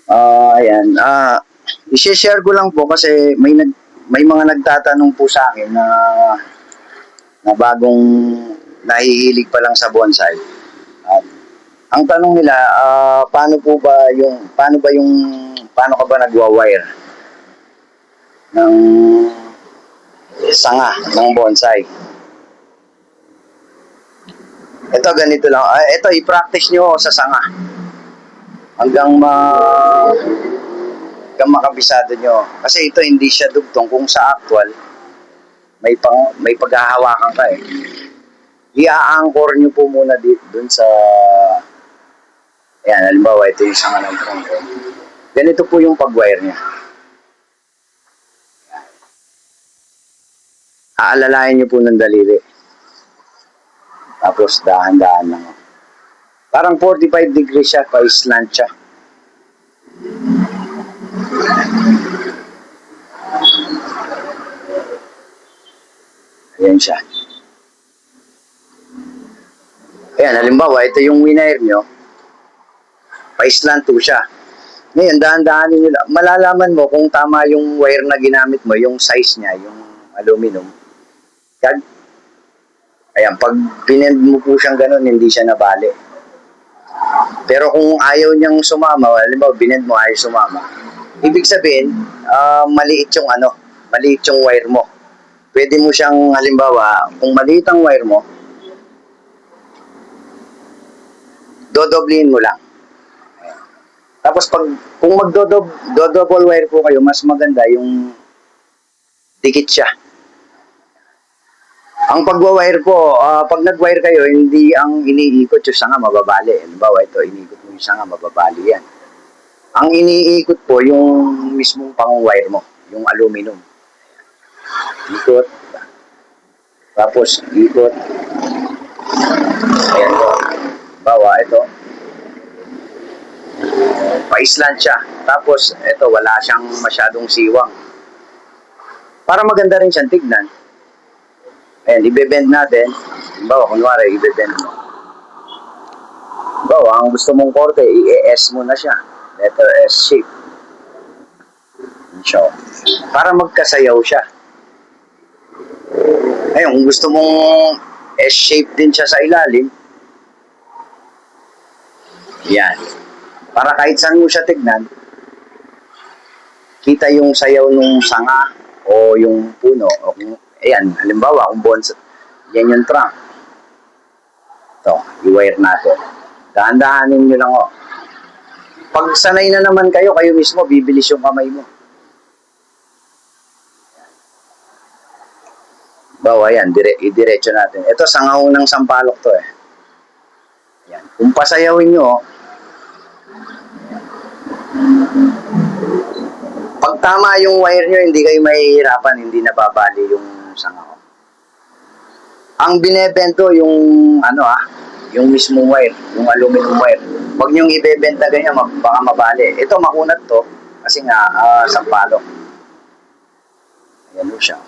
Ayan. I-share ko lang po kasi may mga nagtatanong po sa akin na bagong nahihilig pa lang sa bonsai. At ang tanong nila, paano ka ba nagwa-wire ng sanga ng bonsai? Ito ganito lang. Ito i-practice nyo sa sanga hanggang makabisado nyo. Kasi ito hindi siya dugtong kung sa actual may paghahawakan ka eh. I-anchor nyo po muna dun sa ayan, halimbawa ito yung sanga ng trangko. Ganito po yung pag-wire niya. Aalalayan nyo po ng daliri. Tapos dahan-dahan lang. Parang 45 degrees siya, pa-slant siya. Ayan siya. Ayan, halimbawa, ito yung wire nyo. Pa-slant po siya. Ngayon, dahan-dahanin nyo lang. Malalaman mo kung tama yung wire na ginamit mo, yung size niya, yung aluminum. Ayan, pag binend mo po siyang ganun, hindi siya nabali. Pero kung ayaw niyang sumama, halimbawa, binend mo, ayaw sumama. Ibig sabihin, maliit yung wire mo. Pwede mo siyang, halimbawa, kung maliit ang wire mo, dodoblihin mo lang. Tapos kung double wire po kayo, mas maganda yung dikit siya. Ang pagwa-wire po, pag nag-wire kayo, hindi ang iniikot yung sanga mababali. Halimbawa ito, iniikot mo yung sanga, mababali yan. Ang iniikot po yung mismong pang-wire mo, yung aluminum. Ikot. Tapos ikot. Ayan po. Bawa ito. Pa-slant siya. Tapos ito, wala siyang masyadong siwang. Para maganda rin siyang tignan. Ayan, i-bend natin. Bawa, kunwari, i-bend mo. Bawa, ang gusto mong korte, i-S mo na siya. Letter S shape. So, para magkasayaw siya. Ngayon, kung gusto mong S shape din siya sa ilalim, yan. Para kahit saan mo siya tignan, kita yung sayaw ng sanga o yung puno. O kung, ayan, halimbawa, kung bonsai, yan yung trunk. Ito, i-wire natin. Dahan-dahanin nyo lang o. Pag sanay na naman kayo mismo, bibilis yung kamay mo. Bawa yan, idiretso natin. Ito, sangaunang sampalok to eh. Yan. Kung pasayawin nyo, pag tama yung wire nyo, hindi kayo mahihirapan, hindi nababali yung sanga ko. Ang binebento yung yung mismong wire, yung aluminum wire. Huwag nyo ibebenta ganyan, baka mabali. Ito, makunat to, kasi nga, sampalok. Ayan mo siya.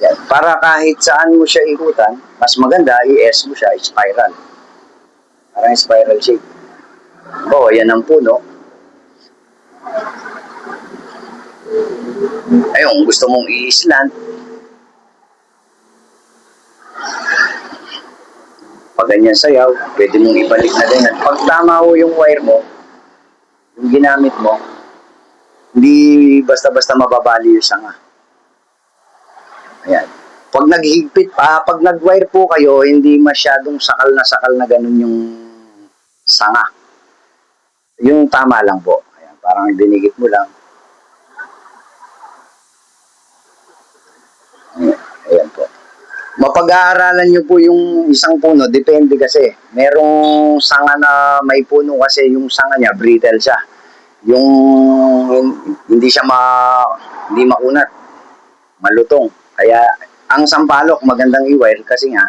Yan. Para kahit saan mo siya ikutan, mas maganda, i-S mo siya, spiral. Parang spiral shape. O, yan ang puno. Ayun, gusto mong i-slant. Pag ganyan sayaw, pwede mong ibalik na ganyan. Pag tama ho yung wire mo, yung ginamit mo, hindi basta-basta mababali yung sanga. Ayan. Pag naghigpit, pag nag-wire po kayo, hindi masyadong sakal na ganun yung sanga. Yung tama lang po. Ayan, parang dinigit mo lang. Ayan po. Mapag-aaralan nyo po yung isang puno, depende kasi. Merong sanga na may puno kasi yung sanga niya, brittle siya. Yung hindi siya hindi makunat, malutong. Kaya ang sampalok magandang i-wire kasi nga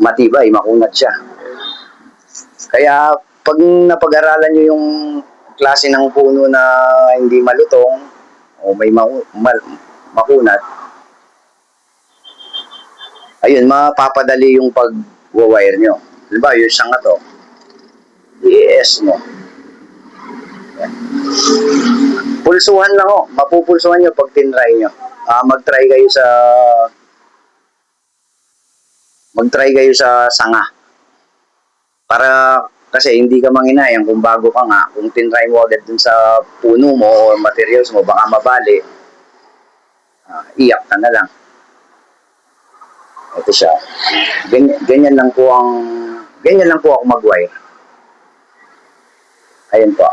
matibay, makunat siya. Kaya pag napag-aralan nyo yung klase ng puno na hindi malutong o may makunat, ayun, mapapadali yung pag-wire nyo. Diba, yung sanga to, i-S mo. Pulsuhan lang ho. Mapupulsuhan nyo pag tinry nyo. Mag-try kayo sa sanga. Para kasi hindi ka manginayang kung bago ka nga, kung tinry mo agad dun sa puno mo o materials mo, baka mabali, iyak ka na lang. Ito siya. Ganyan lang po ako mag-wire. Ayun po.